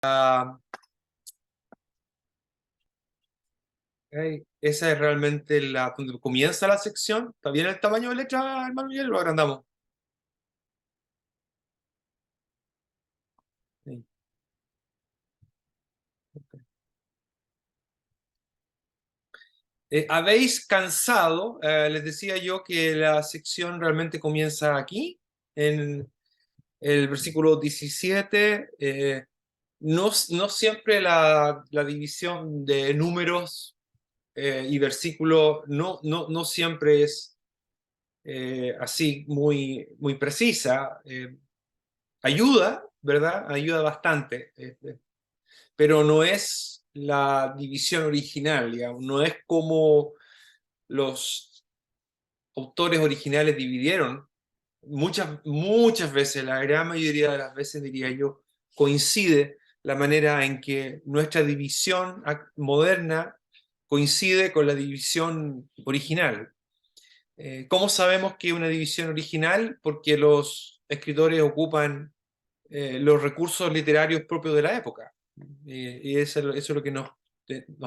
Esa es realmente donde comienza la sección. ¿Está bien el tamaño de letra, hermano Miguel? Lo agrandamos. Sí. ¿Habéis cansado? Les decía yo que la sección realmente comienza aquí, en el versículo 17. No siempre la división de números y versículos no siempre es así muy precisa. Ayuda, ¿verdad? Ayuda bastante, pero no es la división original, digamos. No es como los autores originales dividieron. Muchas veces, la gran mayoría de las veces, diría yo, coincide la manera en que nuestra división moderna coincide con la división original. ¿Cómo sabemos que es una división original? Porque los escritores ocupan los recursos literarios propios de la época. Y eso es lo que nos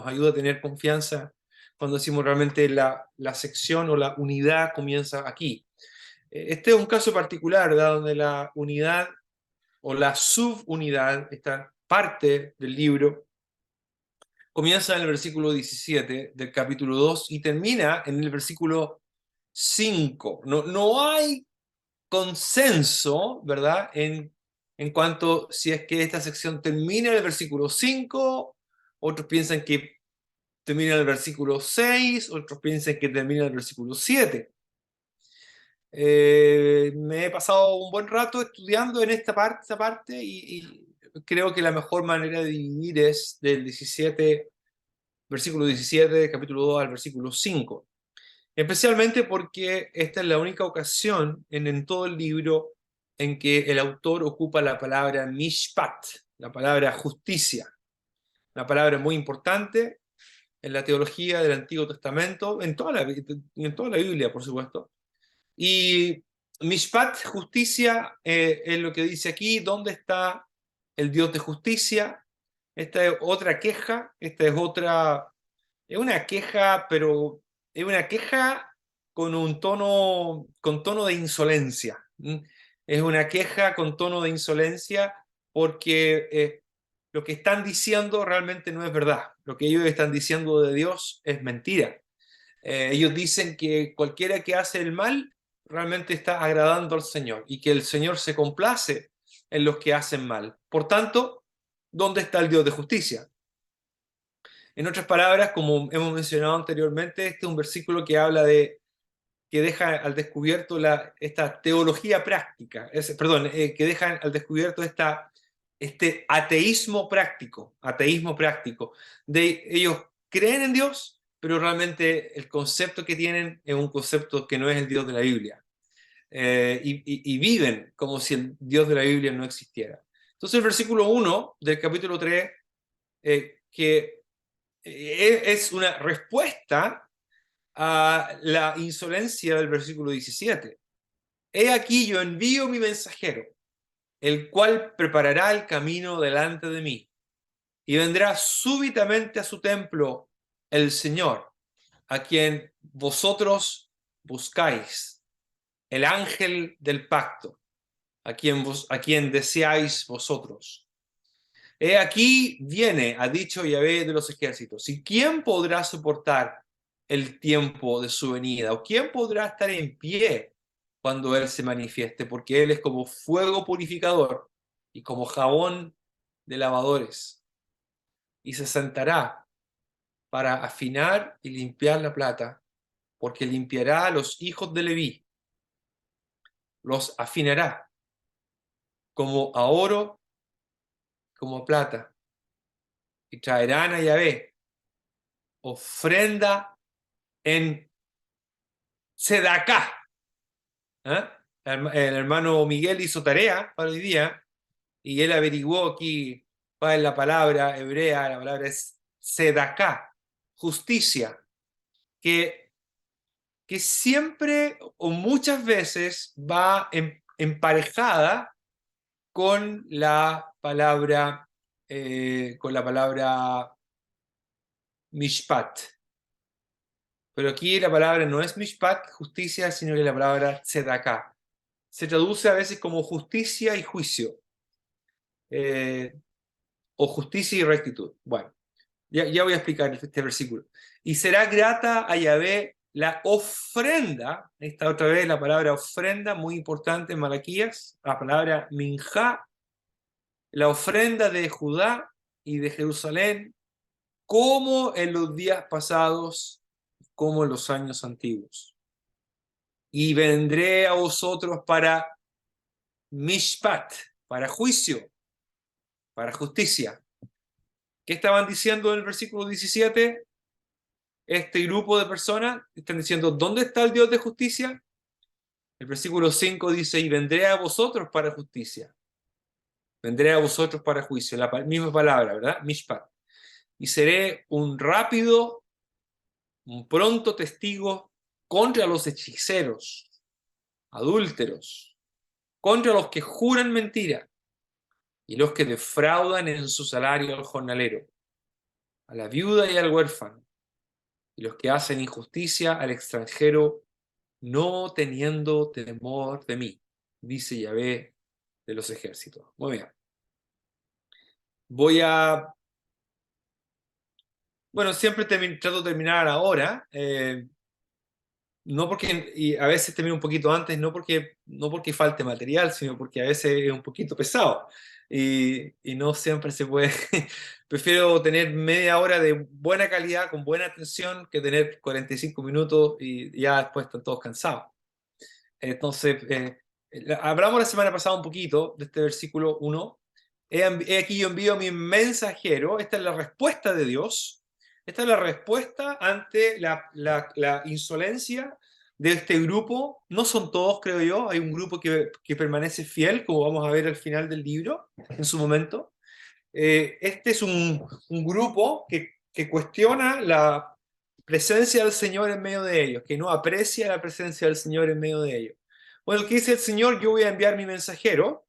ayuda a tener confianza cuando decimos realmente la sección o la unidad comienza aquí. Este es un caso particular, ¿verdad? Donde la unidad o la subunidad, esta parte del libro, comienza en el versículo 17 del capítulo 2 y termina en el versículo 5. No hay consenso, ¿verdad? En cuanto si es que esta sección termina en el versículo 5, otros piensan que termina en el versículo 6, otros piensan que termina en el versículo 7. Me he pasado un buen rato estudiando en esta parte y creo que la mejor manera de dividir es del 17, versículo 17, capítulo 2 al versículo 5. Especialmente porque esta es la única ocasión en todo el libro en que el autor ocupa la palabra mishpat, la palabra justicia, una palabra muy importante en la teología del Antiguo Testamento, en toda la Biblia, por supuesto. Y mishpat, justicia, es lo que dice aquí. ¿Dónde está el Dios de justicia? Esta es otra queja, es una queja, pero es una queja con tono de insolencia. Es una queja con tono de insolencia porque lo que están diciendo realmente no es verdad. Lo que ellos están diciendo de Dios es mentira. Ellos dicen que cualquiera que hace el mal realmente está agradando al Señor y que el Señor se complace en los que hacen mal. Por tanto, ¿dónde está el Dios de justicia? En otras palabras, como hemos mencionado anteriormente, este es un versículo que habla que deja al descubierto esta teología práctica, que deja al descubierto este ateísmo práctico, de ellos creen en Dios, pero realmente el concepto que tienen es un concepto que no es el Dios de la Biblia. Y viven como si el Dios de la Biblia no existiera. Entonces el versículo 1 del capítulo 3, que es una respuesta a la insolencia del versículo 17. He aquí yo envío mi mensajero, el cual preparará el camino delante de mí, y vendrá súbitamente a su templo el Señor, a quien vosotros buscáis, el ángel del pacto, a quien deseáis vosotros. He aquí viene, ha dicho Yahvé de los ejércitos. ¿Y quién podrá soportar el tiempo de su venida? ¿O quién podrá estar en pie cuando Él se manifieste? Porque Él es como fuego purificador y como jabón de lavadores. Y se sentará para afinar y limpiar la plata, porque limpiará a los hijos de Leví, los afinará como a oro, como a plata, y traerán a Yahvé ofrenda en Sedaká. ¿Eh? El hermano Miguel hizo tarea para hoy día y él averiguó aquí cuál es la palabra hebrea. La palabra es Sedaká, justicia, que, que siempre o muchas veces va emparejada con la palabra con la palabra mishpat. Pero aquí la palabra no es mishpat, justicia, sino que la palabra tzedaká. Se traduce a veces como justicia y juicio, o justicia y rectitud. Bueno, ya voy a explicar este versículo. Y será grata a Yahvé la ofrenda, esta otra vez la palabra ofrenda, muy importante en Malaquías, la palabra minjá, la ofrenda de Judá y de Jerusalén, como en los días pasados, como en los años antiguos. Y vendré a vosotros para mishpat, para juicio, para justicia. ¿Qué estaban diciendo en el versículo 17? Este grupo de personas están diciendo, ¿dónde está el Dios de justicia? El versículo 5 dice, y vendré a vosotros para justicia. Vendré a vosotros para juicio. La misma palabra, ¿verdad? Mishpat. Y seré un rápido, un pronto testigo contra los hechiceros, adúlteros, contra los que juran mentira y los que defraudan en su salario al jornalero, a la viuda y al huérfano, y los que hacen injusticia al extranjero, no teniendo temor de mí, dice Yahvé de los ejércitos. Muy bien. Bueno, siempre trato de terminar ahora, no porque, y a veces termino un poquito antes, no porque falte material, sino porque a veces es un poquito pesado y no siempre se puede. Prefiero tener media hora de buena calidad, con buena atención, que tener 45 minutos y ya después están todos cansados. Entonces, hablamos la semana pasada un poquito de este versículo 1. He aquí yo envío a mi mensajero. Esta es la respuesta de Dios. Esta es la respuesta ante la insolencia de este grupo. No son todos, creo yo. Hay un grupo que permanece fiel, como vamos a ver al final del libro, en su momento. Este es un grupo que cuestiona la presencia del Señor en medio de ellos, que no aprecia la presencia del Señor en medio de ellos. Bueno, ¿qué dice el Señor? Yo voy a enviar mi mensajero,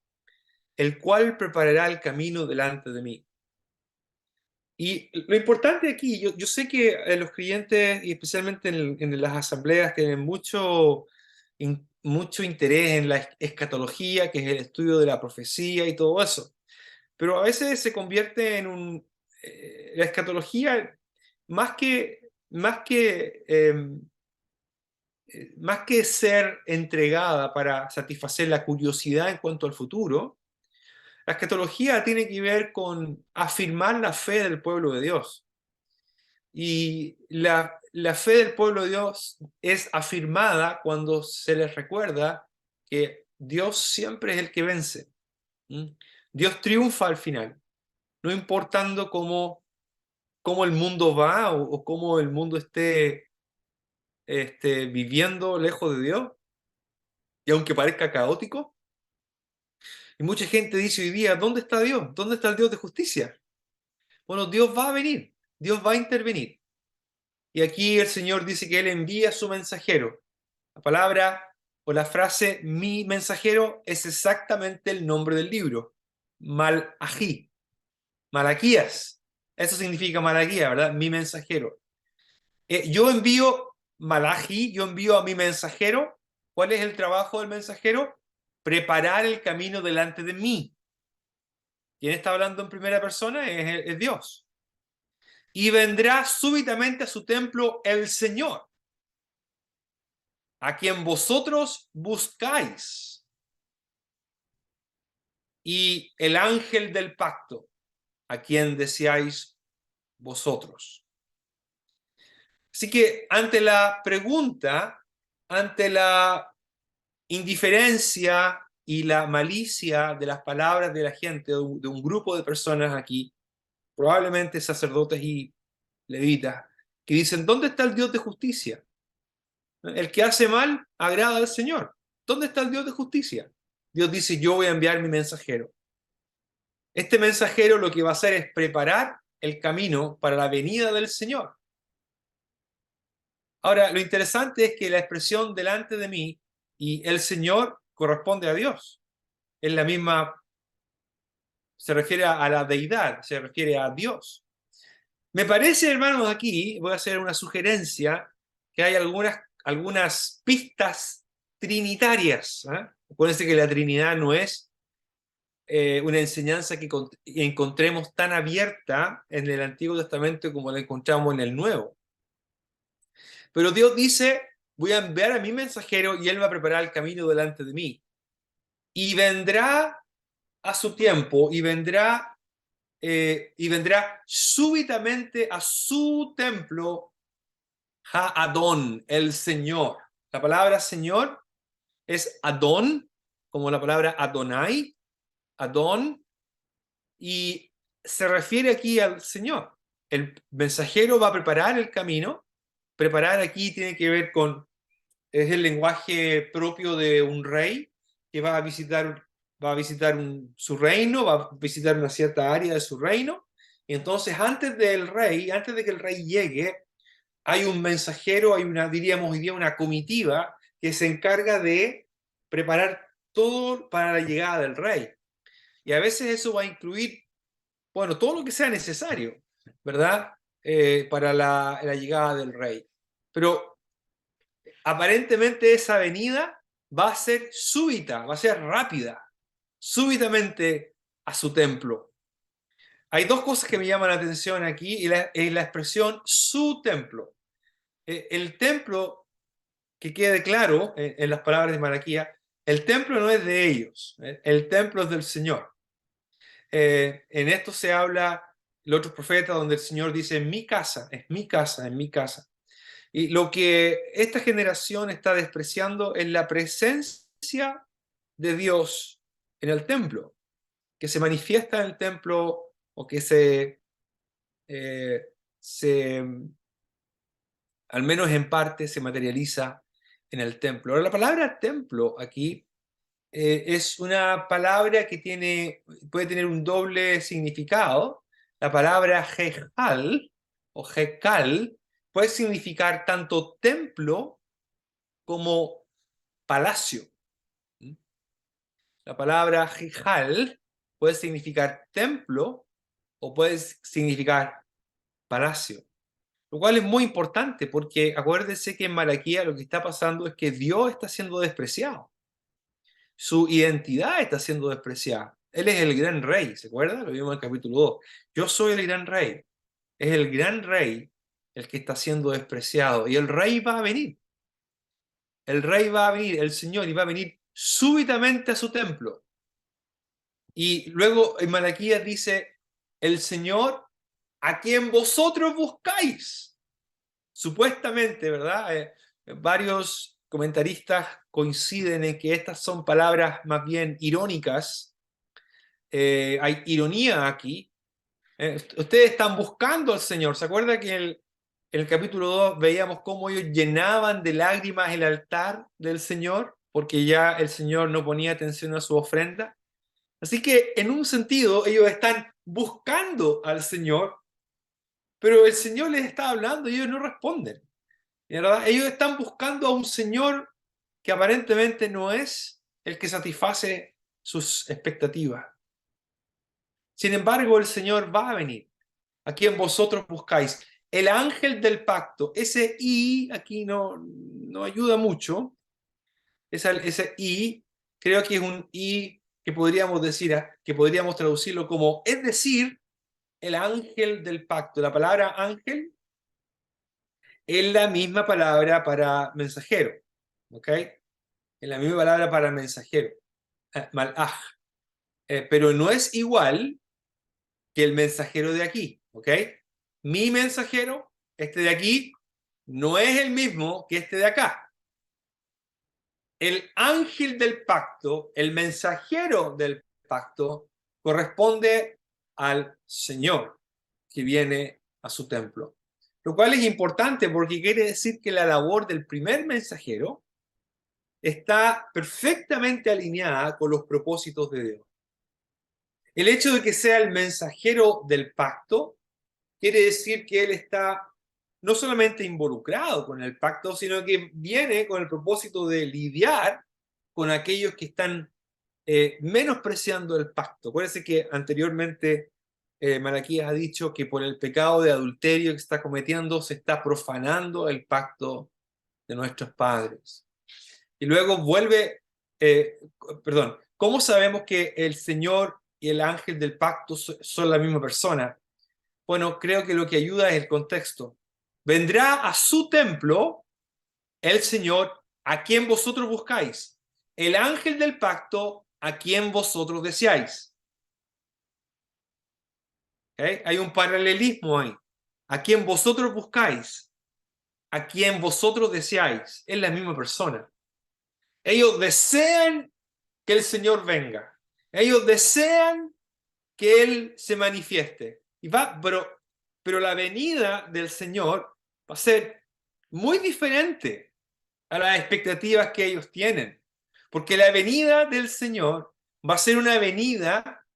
el cual preparará el camino delante de mí. Y lo importante aquí, yo sé que los creyentes, y especialmente en las asambleas, tienen mucho interés en la escatología, que es el estudio de la profecía y todo eso. Pero a veces se convierte en la escatología, más que, más que, más que ser entregada para satisfacer la curiosidad en cuanto al futuro, la escatología tiene que ver con afirmar la fe del pueblo de Dios. Y la fe del pueblo de Dios es afirmada cuando se les recuerda que Dios siempre es el que vence. ¿Mm? Dios triunfa al final, no importando cómo el mundo va o cómo el mundo esté viviendo lejos de Dios, y aunque parezca caótico. Y mucha gente dice hoy día, ¿dónde está Dios? ¿Dónde está el Dios de justicia? Bueno, Dios va a venir, Dios va a intervenir. Y aquí el Señor dice que Él envía a su mensajero. La palabra o la frase mi mensajero es exactamente el nombre del libro, Malají, Malaquías. Eso significa Malaquía, ¿verdad? Mi mensajero. Yo envío Malají, yo envío a mi mensajero. ¿Cuál es el trabajo del mensajero? Preparar el camino delante de mí. ¿Quién está hablando en primera persona? Es Dios. Y vendrá súbitamente a su templo el Señor, a quien vosotros buscáis, y el ángel del pacto, a quien deseáis vosotros. Así que ante la pregunta, ante la indiferencia y la malicia de las palabras de la gente, de un grupo de personas aquí, probablemente sacerdotes y levitas, que dicen, ¿dónde está el Dios de justicia? El que hace mal agrada al Señor. ¿Dónde está el Dios de justicia? Dios dice, yo voy a enviar mi mensajero. Este mensajero lo que va a hacer es preparar el camino para la venida del Señor. Ahora, lo interesante es que la expresión delante de mí y el Señor corresponde a Dios. Es la misma se refiere a la deidad, se refiere a Dios. Me parece, hermanos, aquí voy a hacer una sugerencia, que hay algunas pistas trinitarias. Acuérdense que la Trinidad no es una enseñanza que encontremos tan abierta en el Antiguo Testamento como la encontramos en el Nuevo. Pero Dios dice, voy a enviar a mi mensajero y él va a preparar el camino delante de mí. Y vendrá a su tiempo y vendrá súbitamente a su templo Ha-Adón, el Señor. La palabra Señor es Adón, como la palabra Adonai, Adón, y se refiere aquí al Señor. El mensajero va a preparar el camino. Preparar aquí tiene que ver con, es el lenguaje propio de un rey que va a visitar su reino, va a visitar una cierta área de su reino. Y entonces, antes de que el rey llegue, hay un mensajero, hay diríamos hoy día, una comitiva que se encarga de preparar todo para la llegada del rey. Y a veces eso va a incluir, bueno, todo lo que sea necesario, ¿verdad? Para la llegada del rey. Pero aparentemente esa venida va a ser súbita, va a ser rápida, súbitamente a su templo. Hay dos cosas que me llaman la atención aquí, y la expresión su templo. El templo, que quede claro en las palabras de Malaquías, el templo no es de ellos, el templo es del Señor. En esto se habla el otro profeta donde el Señor dice, en mi casa, es mi casa, en mi casa. Y lo que esta generación está despreciando es la presencia de Dios en el templo, que se manifiesta en el templo o que se al menos en parte, se materializa en el templo. Ahora, la palabra templo aquí es una palabra que puede tener un doble significado. La palabra jejal o jekal puede significar tanto templo como palacio. La palabra jejal puede significar templo o puede significar palacio. Lo cual es muy importante porque acuérdense que en Malaquía lo que está pasando es que Dios está siendo despreciado. Su identidad está siendo despreciada. Él es el gran rey, ¿se acuerda? Lo vimos en el capítulo 2. Yo soy el gran rey. Es el gran rey el que está siendo despreciado. Y el rey va a venir. El rey va a venir, el Señor, y va a venir súbitamente a su templo. Y luego en Malaquías dice, el Señor a quien vosotros buscáis. Supuestamente, ¿verdad? Varios comentaristas coinciden en que estas son palabras más bien irónicas. Hay ironía aquí. Ustedes están buscando al Señor. ¿Se acuerda que en el capítulo 2 veíamos cómo ellos llenaban de lágrimas el altar del Señor? Porque ya el Señor no ponía atención a su ofrenda. Así que en un sentido ellos están buscando al Señor, pero el Señor les está hablando y ellos no responden. ¿Verdad? Ellos están buscando a un Señor que aparentemente no es el que satisface sus expectativas. Sin embargo, el Señor va a venir, a quien vosotros buscáis. El ángel del pacto, ese I aquí no ayuda mucho. Ese I, creo que es un I que podríamos decir, que podríamos traducirlo como, es decir, el ángel del pacto. La palabra ángel es la misma palabra para mensajero, ¿ok? Es la misma palabra para mensajero, malaj, pero no es igual que el mensajero de aquí, ¿ok? Mi mensajero, este de aquí, no es el mismo que este de acá. El ángel del pacto, el mensajero del pacto, corresponde al Señor que viene a su templo. Lo cual es importante porque quiere decir que la labor del primer mensajero está perfectamente alineada con los propósitos de Dios. El hecho de que sea el mensajero del pacto quiere decir que él está no solamente involucrado con el pacto, sino que viene con el propósito de lidiar con aquellos que están menospreciando el pacto. Acuérdense que anteriormente Malaquías ha dicho que por el pecado de adulterio que está cometiendo se está profanando el pacto de nuestros padres. Y luego vuelve, perdón, ¿cómo sabemos que el Señor y el ángel del pacto son la misma persona? Bueno, creo que lo que ayuda es el contexto. Vendrá a su templo el Señor a quien vosotros buscáis, el ángel del pacto a quien vosotros deseáis. ¿Okay? Hay un paralelismo ahí. A quien vosotros buscáis, a quien vosotros deseáis, es la misma persona. Ellos desean que el Señor venga. Ellos desean que Él se manifieste. Pero la venida del Señor va a ser muy diferente a las expectativas que ellos tienen. Porque la venida del Señor va a ser una venida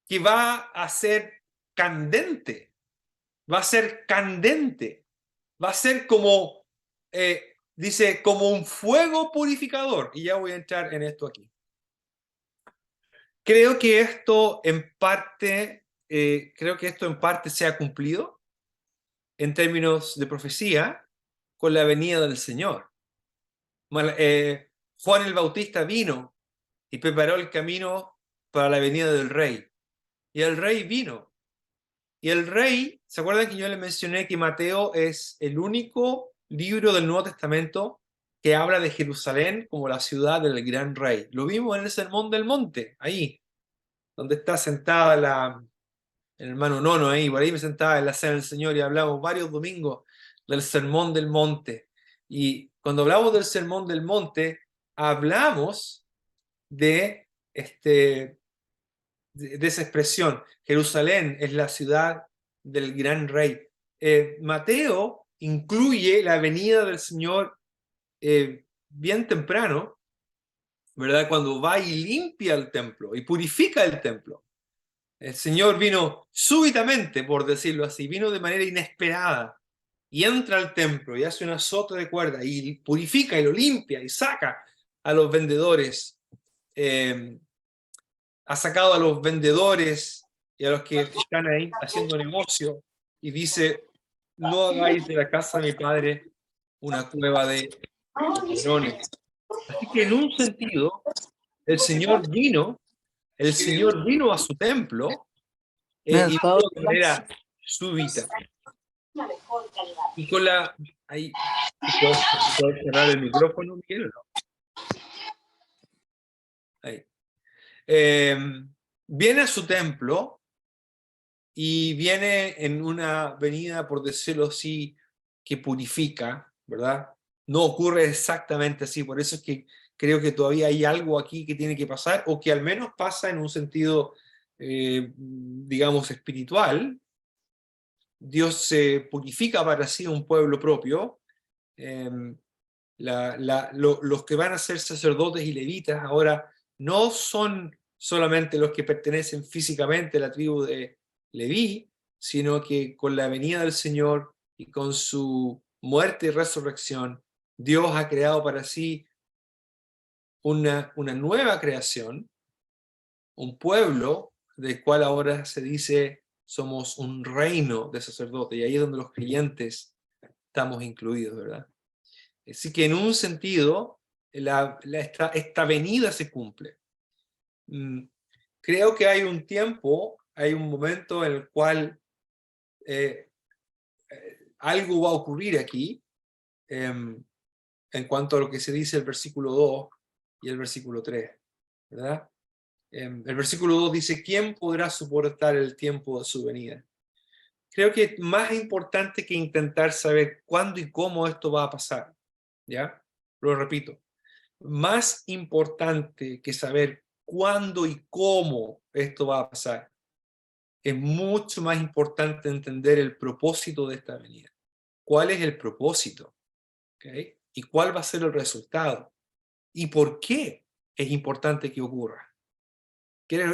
que va a ser candente. Va a ser candente. Va a ser como, dice, como un fuego purificador. Y ya voy a entrar en esto aquí. Creo que esto en parte, se ha cumplido en términos de profecía con la venida del Señor. Juan el Bautista vino y preparó el camino para la venida del Rey. Y el Rey vino. Y el Rey, ¿se acuerdan que yo les mencioné que Mateo es el único libro del Nuevo Testamento que habla de Jerusalén como la ciudad del gran Rey? Lo vimos en el Sermón del Monte, ahí, donde está sentada el hermano Nono ahí, por ahí me sentaba en la cena del Señor y hablamos varios domingos del Sermón del Monte. Y cuando hablamos del Sermón del Monte, hablamos de, de esa expresión. Jerusalén es la ciudad del gran rey. Mateo incluye la venida del Señor bien temprano, ¿verdad? Cuando va y limpia el templo y purifica el templo. El Señor vino súbitamente, por decirlo así, vino de manera inesperada y entra al templo y hace un azote de cuerda y purifica y lo limpia y saca a los vendedores. Ha sacado a los vendedores y a los que están ahí haciendo negocio y dice, no hagáis de la casa de mi padre una cueva de ladrones. Así que en un sentido, el Señor vino a su templo y ¿Me puedo de manera súbita. Y con la... Ahí, ¿puedo cerrar el micrófono, Miguel, o no? Ahí. Viene a su templo y viene en una venida, por decirlo así, que purifica, ¿verdad? No ocurre exactamente así, por eso es que creo que todavía hay algo aquí que tiene que pasar, o que al menos pasa en un sentido, digamos, espiritual. Dios se purifica para sí un pueblo propio. Los que van a ser sacerdotes y levitas ahora no son solamente los que pertenecen físicamente a la tribu de Leví, sino que con la venida del Señor y con su muerte y resurrección, Dios ha creado para sí una nueva creación, un pueblo del cual ahora se dice somos un reino de sacerdotes, y ahí es donde los creyentes estamos incluidos, ¿verdad? Así que en un sentido, esta venida se cumple. Creo que hay un tiempo, hay un momento en el cual algo va a ocurrir aquí, en cuanto a lo que se dice el versículo 2 y el versículo 3, ¿verdad? El versículo 2 dice, ¿quién podrá soportar el tiempo de su venida? Creo que es más importante que intentar saber cuándo y cómo esto va a pasar, ¿ya? Lo repito, más importante que saber cuándo y cómo esto va a pasar, es mucho más importante entender el propósito de esta venida. ¿Cuál es el propósito? ¿Okay? ¿Y cuál va a ser el resultado? ¿Y por qué es importante que ocurra?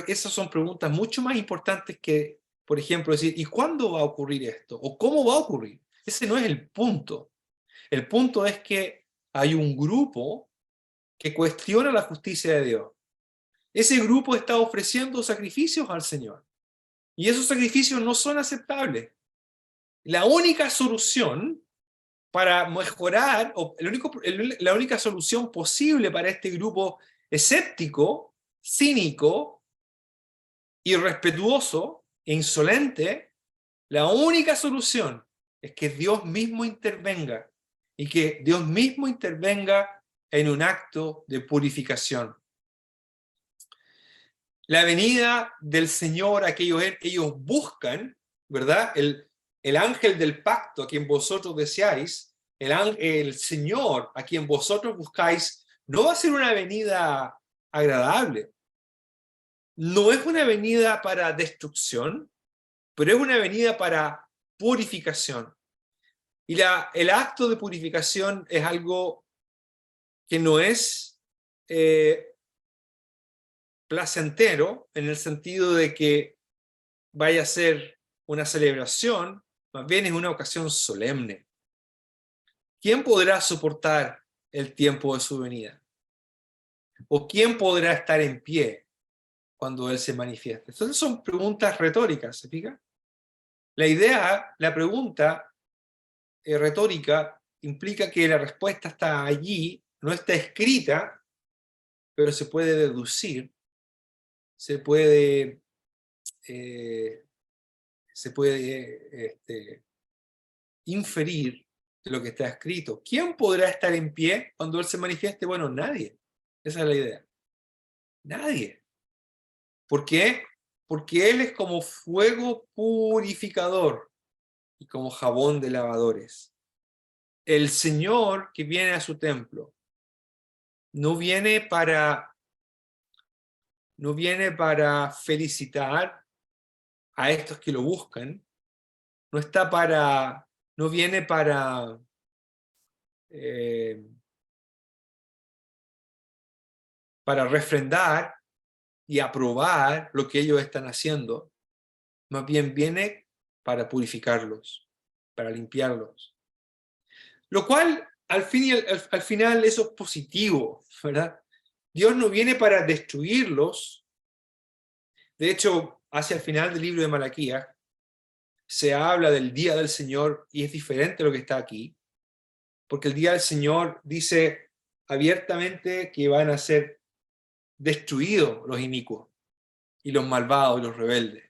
Esas son preguntas mucho más importantes que, por ejemplo, decir, ¿y cuándo va a ocurrir esto? ¿O cómo va a ocurrir? Ese no es el punto. El punto es que hay un grupo que cuestiona la justicia de Dios. ese grupo está ofreciendo sacrificios al Señor. Y esos sacrificios no son aceptables. La única solución para mejorar, o la única solución posible para este grupo escéptico, cínico, irrespetuoso e insolente, la única solución es que Dios mismo intervenga y que Dios mismo intervenga en un acto de purificación. La venida del Señor a que ellos buscan, ¿verdad? El ángel del pacto a quien vosotros deseáis, el Señor a quien vosotros buscáis, no va a ser una venida agradable. No es una venida para destrucción, pero es una venida para purificación. Y el acto de purificación es algo que no es placentero, en el sentido de que vaya a ser una celebración, más bien es una ocasión solemne. ¿Quién podrá soportar el tiempo de su venida? ¿O quién podrá estar en pie cuando Él se manifieste? Entonces son preguntas retóricas, ¿se fija? La pregunta retórica implica que la respuesta está allí, no está escrita, pero se puede deducir, se puede inferir de lo que está escrito. ¿Quién podrá estar en pie cuando Él se manifieste? Bueno, nadie. Esa es la idea. Nadie. ¿Por qué? Porque Él es como fuego purificador y como jabón de lavadores. El Señor que viene a su templo no viene para felicitar a estos que lo buscan, no viene para refrendar y aprobar lo que ellos están haciendo, más bien viene para purificarlos, para limpiarlos. Lo cual, al final, eso es positivo, ¿verdad? Dios no viene para destruirlos. De hecho, hacia el final del libro de Malaquías, se habla del día del Señor y es diferente lo que está aquí, porque el día del Señor dice abiertamente que van a ser destruidos los inicuos y los malvados y los rebeldes.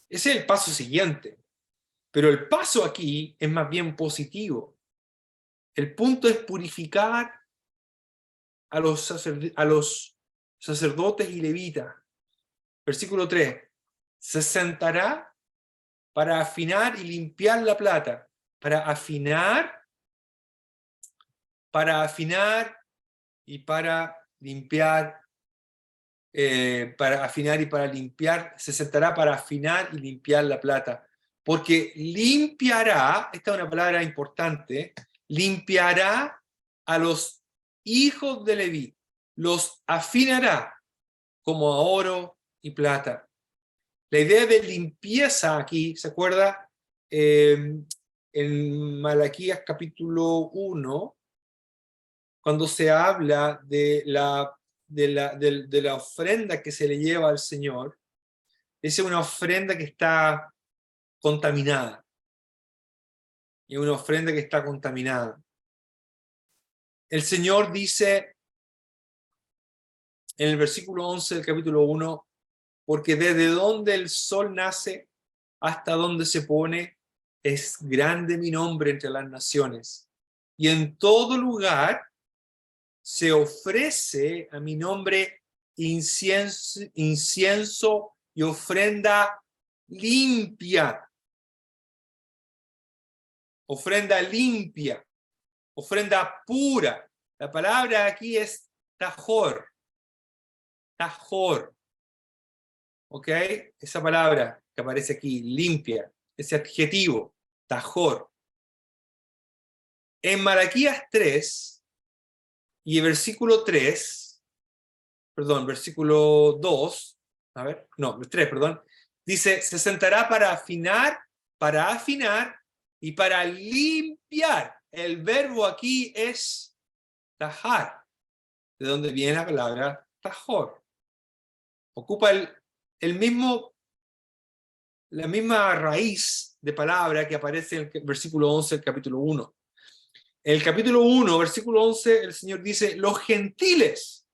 Ese es el paso siguiente. Pero el paso aquí es más bien positivo. El punto es purificar a los sacerdotes y levitas. Versículo 3. Se sentará para afinar y limpiar la plata. Para afinar y para limpiar. Para afinar y para limpiar. Se sentará para afinar y limpiar la plata. Porque limpiará, esta es una palabra importante, limpiará a los hijos de Leví, los afinará como a oro y plata. La idea de limpieza aquí, ¿se acuerda? En Malaquías capítulo 1, cuando se habla de la ofrenda que se le lleva al Señor, es una ofrenda que está contaminada. Y una ofrenda que está contaminada. El Señor dice en el versículo 11 del capítulo 1, porque desde donde el sol nace hasta donde se pone, es grande mi nombre entre las naciones. Y en todo lugar se ofrece a mi nombre incienso y ofrenda limpia. Ofrenda limpia, ofrenda pura. La palabra aquí es tajor. Tajor. ¿Ok? Esa palabra que aparece aquí, limpia, ese adjetivo, tajor. En Malaquías 3 y versículo 2, a ver, no, 3, perdón, dice, se sentará para afinar y para limpiar. El verbo aquí es tajar, de donde viene la palabra tajor. Ocupa la misma raíz de palabra que aparece en el versículo 11 del capítulo 1. En el capítulo 1, versículo 11, el Señor dice, los gentiles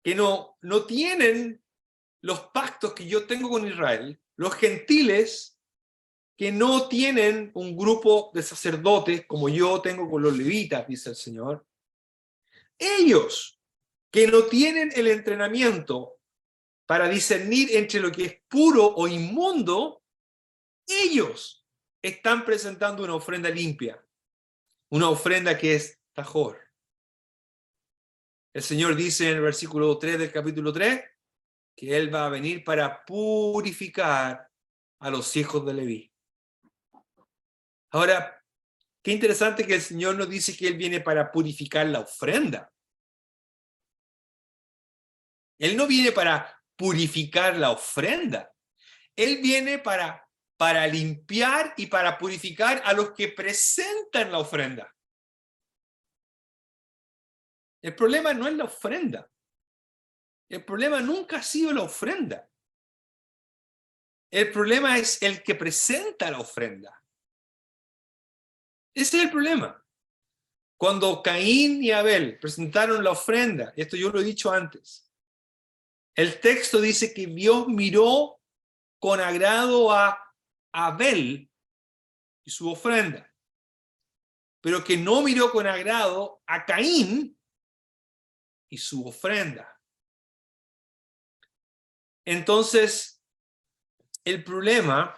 que no tienen los pactos que yo tengo con Israel, los gentiles que no tienen un grupo de sacerdotes como yo tengo con los levitas, dice el Señor, ellos que no tienen el entrenamiento para discernir entre lo que es puro o inmundo, ellos están presentando una ofrenda limpia, una ofrenda que es tajor. El Señor dice en el versículo 3 del capítulo 3 que Él va a venir para purificar a los hijos de Leví. Ahora, qué interesante que el Señor nos dice que Él viene para purificar la ofrenda. Él no viene para purificar la ofrenda. Él viene para limpiar y para purificar a los que presentan la ofrenda. El problema no es la ofrenda. El problema nunca ha sido la ofrenda. El problema es el que presenta la ofrenda. Ese es el problema. Cuando Caín y Abel presentaron la ofrenda, esto yo lo he dicho antes, el texto dice que Dios miró con agrado a Abel y su ofrenda, pero que no miró con agrado a Caín y su ofrenda. Entonces, el problema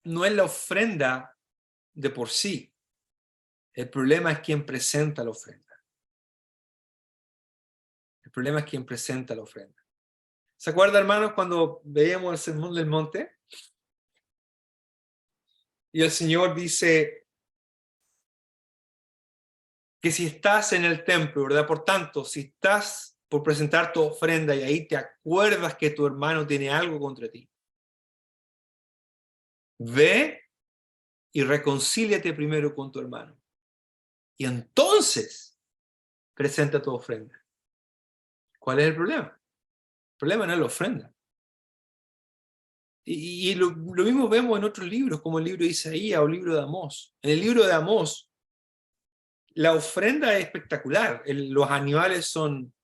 no es la ofrenda de por sí. El problema es quien presenta la ofrenda. El problema es quien presenta la ofrenda. ¿Se acuerdan, hermanos, cuando veíamos el Sermón del Monte? Y el Señor dice que si estás en el templo, ¿verdad? Por tanto, si estás por presentar tu ofrenda y ahí te acuerdas que tu hermano tiene algo contra ti, ve y reconcíliate primero con tu hermano. Y entonces presenta tu ofrenda. ¿Cuál es el problema? El problema no es la ofrenda. Y lo mismo vemos en otros libros, como el libro de Isaías o el libro de Amós. En el libro de Amós, la ofrenda es espectacular. Los animales son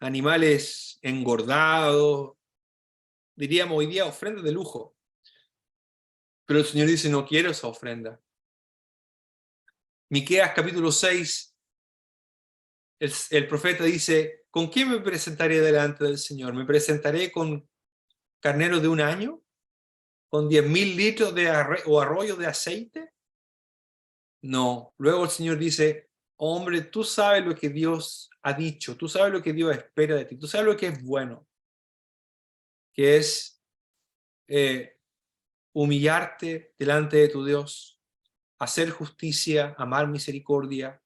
animales engordados, diríamos hoy día ofrendas de lujo. Pero el Señor dice, no quiero esa ofrenda. Miqueas capítulo 6, el profeta dice, ¿con qué me presentaré delante del Señor? ¿Me presentaré con carneros de un año? ¿Con 10.000 litros o arroyos de aceite? No. Luego el Señor dice, hombre, tú sabes lo que Dios ha dicho, tú sabes lo que Dios espera de ti, tú sabes lo que es bueno, que es humillarte delante de tu Dios, hacer justicia, amar misericordia,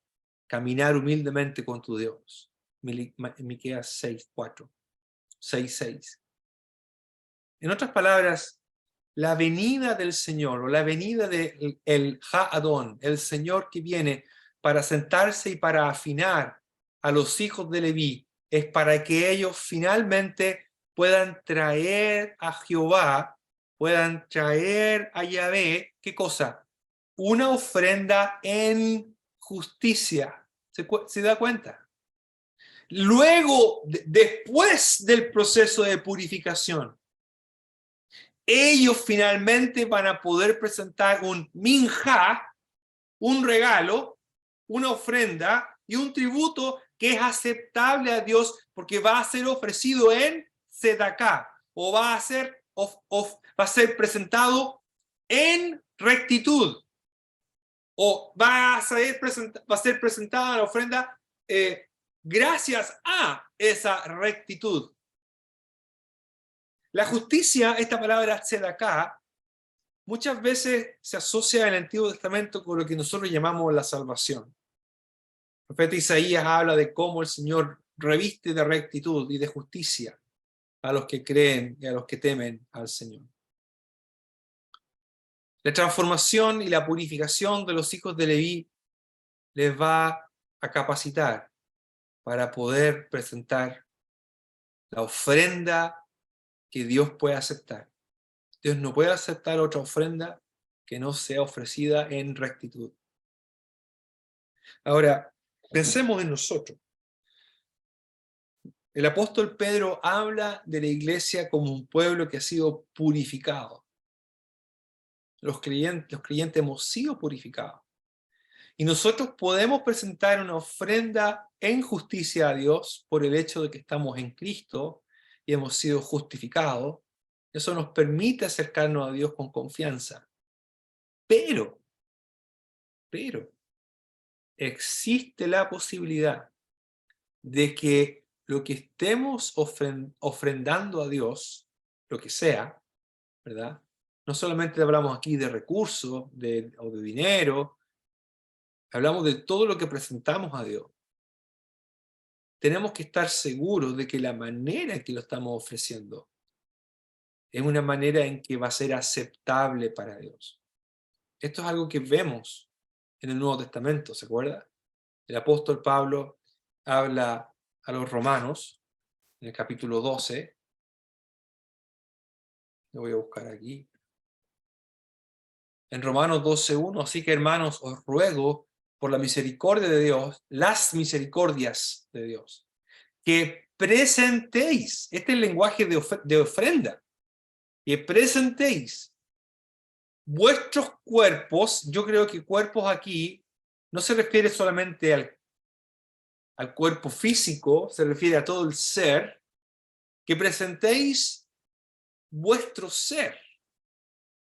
caminar humildemente con tu Dios. Miqueas 6:4, 6:6. En otras palabras, la venida del Señor o la venida del Ha-Adón, el Señor que viene para sentarse y para afinar a los hijos de Leví, es para que ellos finalmente puedan traer a Jehová, puedan traer a Yahvé, ¿qué cosa? Una ofrenda en justicia. ¿Se da cuenta? Luego, después del proceso de purificación, ellos finalmente van a poder presentar un minjá, un regalo, una ofrenda y un tributo que es aceptable a Dios porque va a ser ofrecido en sedaká o va a ser presentado en rectitud o va a ser presentada la ofrenda gracias a esa rectitud. La justicia, esta palabra tzedaká, muchas veces se asocia en el Antiguo Testamento con lo que nosotros llamamos la salvación. El profeta Isaías habla de cómo el Señor reviste de rectitud y de justicia a los que creen y a los que temen al Señor. La transformación y la purificación de los hijos de Leví les va a capacitar para poder presentar la ofrenda que Dios puede aceptar. Dios no puede aceptar otra ofrenda que no sea ofrecida en rectitud. Ahora, pensemos en nosotros. El apóstol Pedro habla de la iglesia como un pueblo que ha sido purificado. Los creyentes hemos sido purificados. Y nosotros podemos presentar una ofrenda en justicia a Dios por el hecho de que estamos en Cristo y hemos sido justificados. Eso nos permite acercarnos a Dios con confianza. Pero, existe la posibilidad de que lo que estemos ofrendando a Dios, lo que sea, ¿verdad? No solamente hablamos aquí de recursos o de dinero, hablamos de todo lo que presentamos a Dios. Tenemos que estar seguros de que la manera en que lo estamos ofreciendo es una manera en que va a ser aceptable para Dios. Esto es algo que vemos en el Nuevo Testamento, ¿se acuerda? El apóstol Pablo habla a los romanos, en el capítulo 12, lo voy a buscar aquí, en Romanos 12:1, así que hermanos, os ruego por la misericordia de Dios, las misericordias de Dios, que presentéis, este es el lenguaje de ofrenda, que presentéis vuestros cuerpos. Yo creo que cuerpos aquí no se refiere solamente al cuerpo físico, se refiere a todo el ser, que presentéis vuestro ser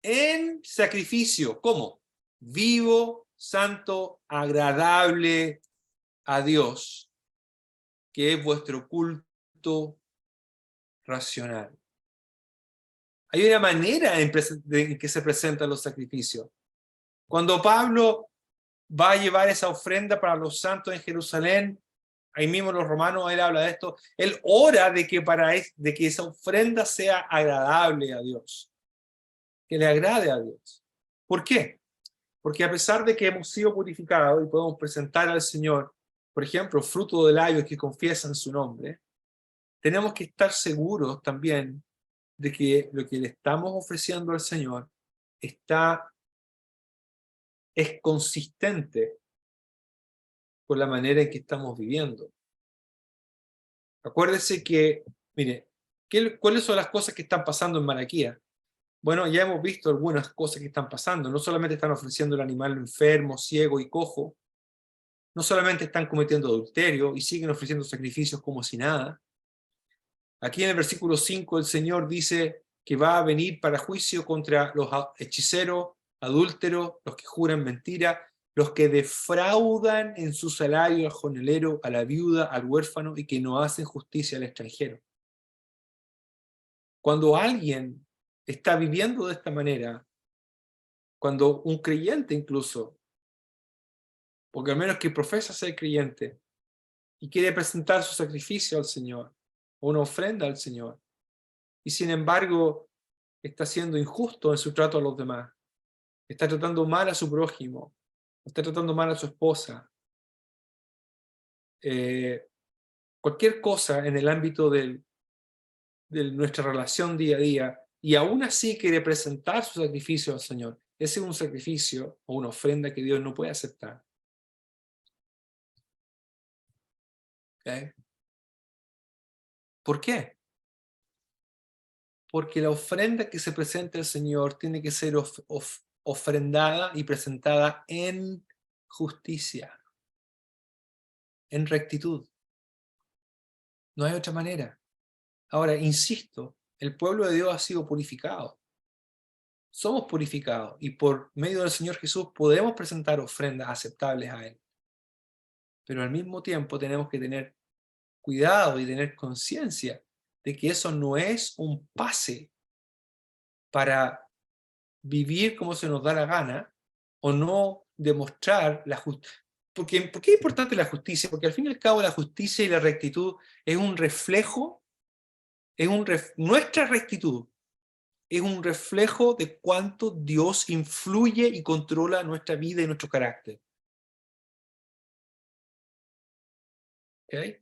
en sacrificio, ¿cómo? Vivo, santo, agradable a Dios, que es vuestro culto racional. Hay una manera en que se presentan los sacrificios. Cuando Pablo va a llevar esa ofrenda para los santos en Jerusalén, ahí mismo los romanos, él habla de esto, él ora de que esa ofrenda sea agradable a Dios, que le agrade a Dios. ¿Por qué? Porque a pesar de que hemos sido purificados y podemos presentar al Señor, por ejemplo, fruto de labios que confiesan su nombre, tenemos que estar seguros también de que lo que le estamos ofreciendo al Señor es consistente con la manera en que estamos viviendo. Acuérdese que, mire, ¿cuáles son las cosas que están pasando en Malaquía? Bueno, ya hemos visto algunas cosas que están pasando. No solamente están ofreciendo el animal enfermo, ciego y cojo, no solamente están cometiendo adulterio y siguen ofreciendo sacrificios como si nada. Aquí en el versículo 5 el Señor dice que va a venir para juicio contra los hechiceros, adúlteros, los que juran mentira, los que defraudan en su salario al jornalero, a la viuda, al huérfano y que no hacen justicia al extranjero. Cuando alguien está viviendo de esta manera, cuando un creyente incluso, porque al menos que profesa ser creyente y quiere presentar su sacrificio al Señor, o una ofrenda al Señor, y sin embargo está siendo injusto en su trato a los demás, está tratando mal a su prójimo, está tratando mal a su esposa, cualquier cosa en el ámbito de nuestra relación día a día, y aún así quiere presentar su sacrificio al Señor, ese es un sacrificio o una ofrenda que Dios no puede aceptar. ¿Okay? ¿Por qué? Porque la ofrenda que se presenta al Señor tiene que ser ofrendada y presentada en justicia, en rectitud. No hay otra manera. Ahora, insisto, el pueblo de Dios ha sido purificado. Somos purificados y por medio del Señor Jesús podemos presentar ofrendas aceptables a Él. Pero al mismo tiempo tenemos que tener cuidado y tener conciencia de que eso no es un pase para vivir como se nos da la gana o no demostrar la justicia. ¿Por qué es importante la justicia? Porque al fin y al cabo la justicia y la rectitud es un reflejo, nuestra rectitud es un reflejo de cuánto Dios influye y controla nuestra vida y nuestro carácter. ¿Okay?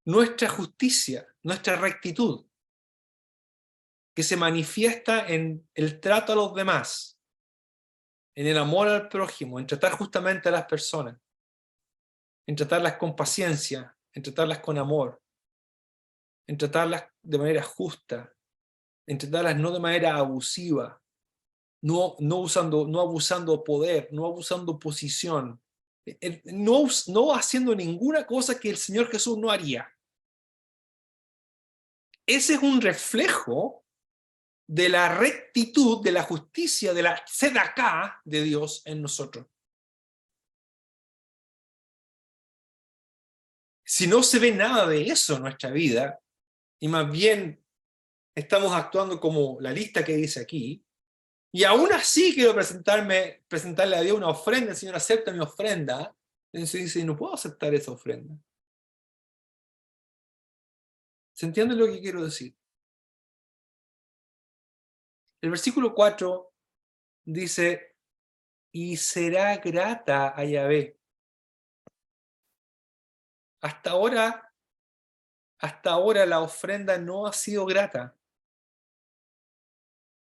Nuestra justicia, nuestra rectitud, que se manifiesta en el trato a los demás, en el amor al prójimo, en tratar justamente a las personas, en tratarlas con paciencia, en tratarlas con amor, en tratarlas de manera justa, en tratarlas no de manera abusiva, no abusando poder, no abusando posición, no haciendo ninguna cosa que el Señor Jesús no haría. Ese es un reflejo de la rectitud, de la justicia, de la tzedakah de Dios en nosotros. Si no se ve nada de eso en nuestra vida, y más bien estamos actuando como la lista que dice aquí, y aún así quiero presentarle a Dios una ofrenda, el Señor acepta mi ofrenda, entonces dice, no puedo aceptar esa ofrenda. ¿Se entiende lo que quiero decir? El versículo 4 dice, y será grata a Yahvé. Hasta ahora la ofrenda no ha sido grata.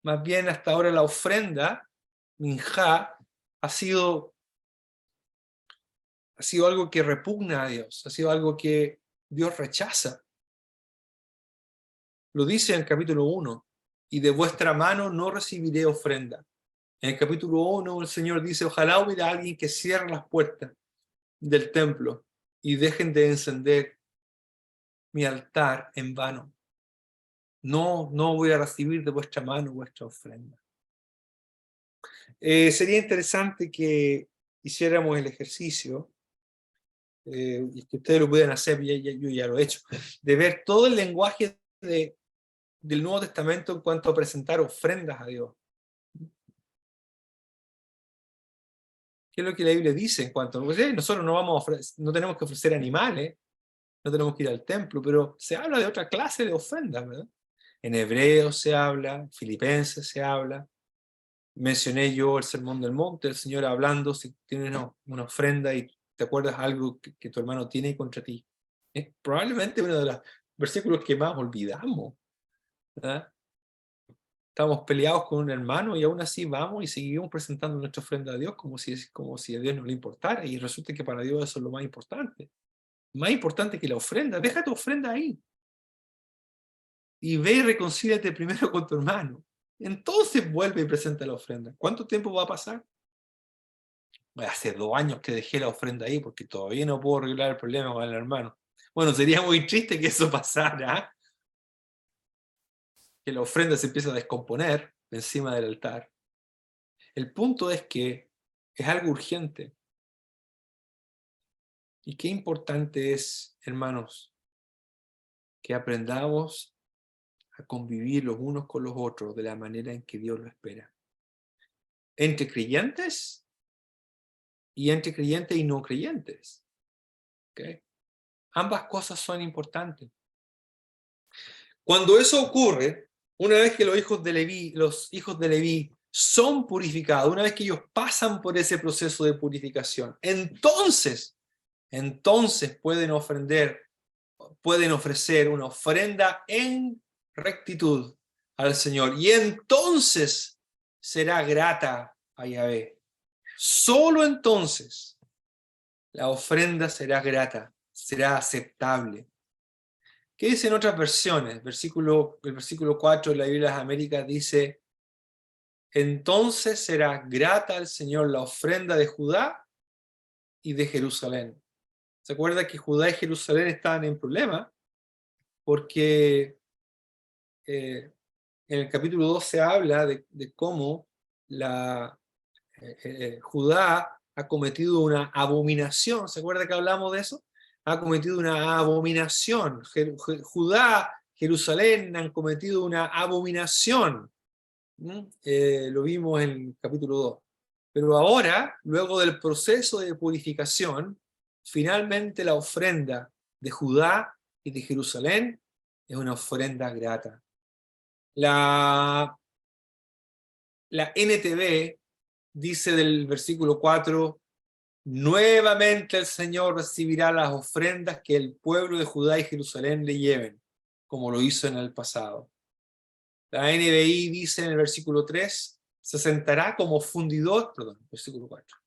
Más bien hasta ahora la ofrenda, minjá, ha sido algo que repugna a Dios, ha sido algo que Dios rechaza. Lo dice en el capítulo 1, y de vuestra mano no recibiré ofrenda. En el capítulo 1 el Señor dice, ojalá hubiera alguien que cierre las puertas del templo y dejen de encender mi altar en vano. No voy a recibir de vuestra mano vuestra ofrenda. Sería interesante que hiciéramos el ejercicio, y que ustedes lo pudieran hacer, yo ya lo he hecho, de ver todo el lenguaje del Nuevo Testamento en cuanto a presentar ofrendas a Dios. ¿Qué es lo que la Biblia dice en cuanto a nosotros no tenemos que ofrecer animales, no tenemos que ir al templo, pero se habla de otra clase de ofrendas, ¿verdad? En Hebreos se habla, en Filipenses se habla. Mencioné yo el Sermón del Monte, el Señor hablando, si tienes una ofrenda y te acuerdas algo que tu hermano tiene contra ti. Es probablemente uno de los versículos que más olvidamos, ¿verdad? Estamos peleados con un hermano y aún así vamos y seguimos presentando nuestra ofrenda a Dios como si a Dios no le importara, y resulta que para Dios eso es lo más importante. Más importante que la ofrenda. Deja tu ofrenda ahí. Y ve y reconcíliate primero con tu hermano. Entonces vuelve y presenta la ofrenda. ¿Cuánto tiempo va a pasar? Bueno, hace 2 años que dejé la ofrenda ahí porque todavía no puedo arreglar el problema con el hermano. Bueno, sería muy triste que eso pasara, que la ofrenda se empiece a descomponer encima del altar. El punto es que es algo urgente. Y qué importante es, hermanos, que aprendamos a convivir los unos con los otros de la manera en que Dios lo espera. Entre creyentes y entre creyentes y no creyentes. ¿Okay? Ambas cosas son importantes. Cuando eso ocurre, una vez que los hijos de Leví son purificados, una vez que ellos pasan por ese proceso de purificación, entonces pueden ofrecer una ofrenda en rectitud al Señor, y entonces será grata a Yahvé. Solo entonces la ofrenda será grata, será aceptable. ¿Qué dicen otras versiones? El versículo 4 de la Biblia de las Américas dice, entonces será grata al Señor la ofrenda de Judá y de Jerusalén. ¿Se acuerda que Judá y Jerusalén estaban en problemas? Porque en el capítulo 2 se habla de cómo Judá ha cometido una abominación. ¿Se acuerda que hablamos de eso? Ha cometido una abominación. Judá, Jerusalén han cometido una abominación. Lo vimos en el capítulo 2. Pero ahora, luego del proceso de purificación, finalmente la ofrenda de Judá y de Jerusalén es una ofrenda grata. La NTV dice del versículo 4, nuevamente el Señor recibirá las ofrendas que el pueblo de Judá y Jerusalén le lleven, como lo hizo en el pasado. La NBI dice en el versículo 3, se sentará como fundidor, perdón, versículo 4.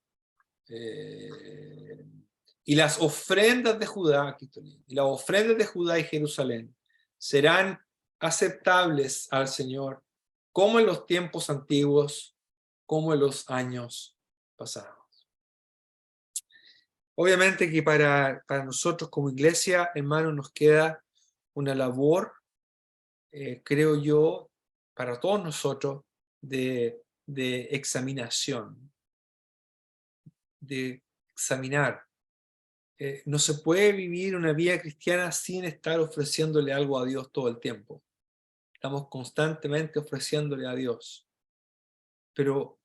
Y las ofrendas de Judá, aquí estoy, y las ofrendas de Judá y Jerusalén serán aceptables al Señor, como en los tiempos antiguos, como en los años pasados. Obviamente que para nosotros como iglesia, hermanos, nos queda una labor, creo yo, para todos nosotros, de examinación, de examinar. No se puede vivir una vida cristiana sin estar ofreciéndole algo a Dios todo el tiempo. Estamos constantemente ofreciéndole a Dios. Pero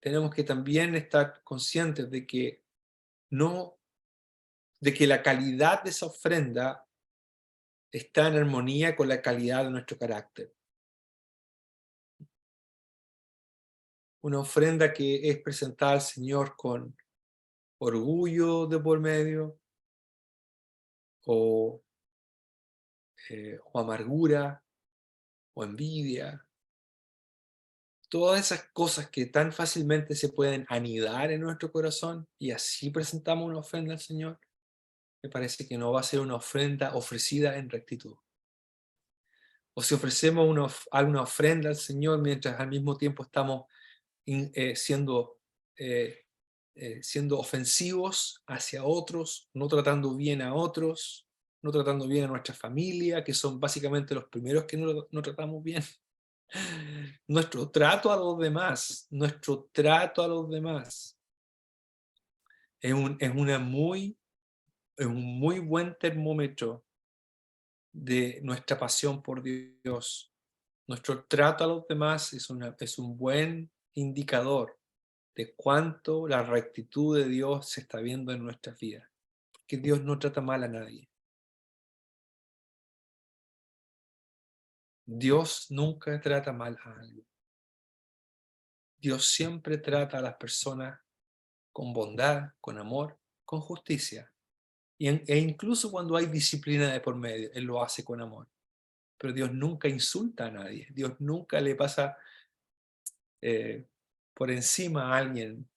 tenemos que también estar conscientes de que la calidad de esa ofrenda está en armonía con la calidad de nuestro carácter. Una ofrenda que es presentada al Señor con orgullo de por medio, o amargura, o envidia. Todas esas cosas que tan fácilmente se pueden anidar en nuestro corazón y así presentamos una ofrenda al Señor, me parece que no va a ser una ofrenda ofrecida en rectitud. O si ofrecemos alguna ofrenda al Señor mientras al mismo tiempo estamos siendo ofensivos hacia otros, no tratando bien a otros, no tratando bien a nuestra familia, que son básicamente los primeros que no tratamos bien. Nuestro trato a los demás es un muy buen termómetro de nuestra pasión por Dios. Nuestro trato a los demás es un buen indicador de cuánto la rectitud de Dios se está viendo en nuestras vidas. Porque Dios no trata mal a nadie. Dios nunca trata mal a alguien. Dios siempre trata a las personas con bondad, con amor, con justicia. E incluso cuando hay disciplina de por medio, Él lo hace con amor. Pero Dios nunca insulta a nadie. Dios nunca le pasa por encima a alguien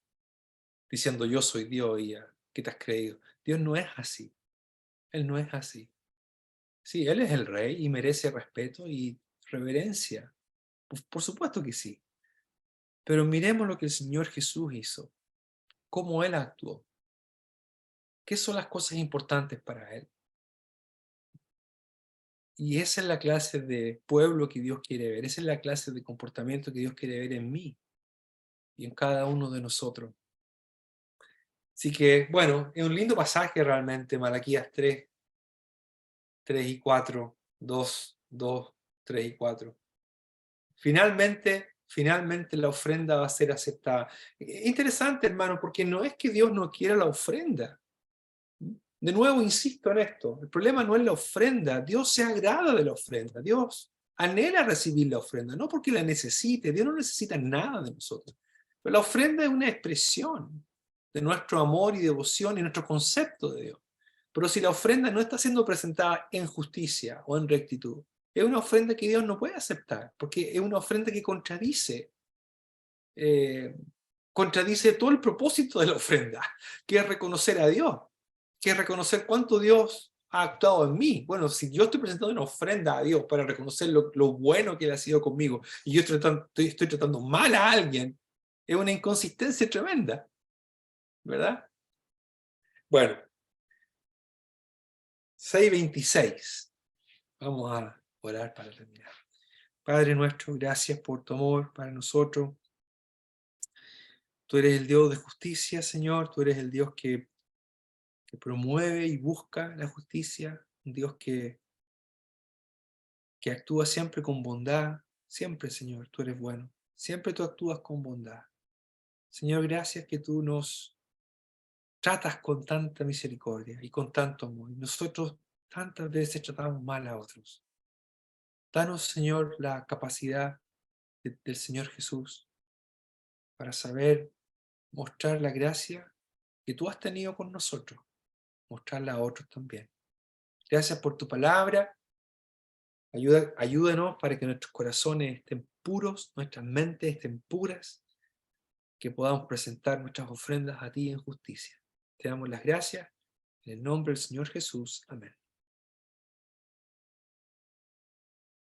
diciendo yo soy Dios y ¿qué te has creído? Dios no es así. Él no es así. Sí, Él es el rey y merece respeto y reverencia. Por supuesto que sí. Pero miremos lo que el Señor Jesús hizo. Cómo Él actuó. ¿Qué son las cosas importantes para Él? Y esa es la clase de pueblo que Dios quiere ver. Esa es la clase de comportamiento que Dios quiere ver en mí y en cada uno de nosotros. Así que, bueno, es un lindo pasaje realmente, Malaquías 3, 3 y 4, 2, 2, 3 y 4. Finalmente la ofrenda va a ser aceptada. Interesante, hermano, porque no es que Dios no quiera la ofrenda. De nuevo, insisto en esto, el problema no es la ofrenda, Dios se agrada de la ofrenda, Dios anhela recibir la ofrenda, no porque la necesite, Dios no necesita nada de nosotros. Pero la ofrenda es una expresión de nuestro amor y devoción y nuestro concepto de Dios. Pero si la ofrenda no está siendo presentada en justicia o en rectitud, es una ofrenda que Dios no puede aceptar, porque es una ofrenda que contradice todo el propósito de la ofrenda, que es reconocer a Dios, que es reconocer cuánto Dios ha actuado en mí. Bueno, si yo estoy presentando una ofrenda a Dios para reconocer lo bueno que Él ha sido conmigo, y yo estoy tratando mal a alguien, es una inconsistencia tremenda, ¿verdad? Bueno, 6:26. Vamos a orar para terminar. Padre nuestro, gracias por tu amor para nosotros. Tú eres el Dios de justicia, Señor. Tú eres el Dios que promueve y busca la justicia. Un Dios que actúa siempre con bondad. Siempre, Señor, tú eres bueno. Siempre tú actúas con bondad. Señor, gracias que tú nos tratas con tanta misericordia y con tanto amor. Nosotros tantas veces tratamos mal a otros. Danos, Señor, la capacidad del Señor Jesús para saber mostrar la gracia que tú has tenido con nosotros, mostrarla a otros también. Gracias por tu palabra. Ayúdanos para que nuestros corazones estén puros, nuestras mentes estén puras, que podamos presentar nuestras ofrendas a ti en justicia. Te damos las gracias en el nombre del Señor Jesús. Amén.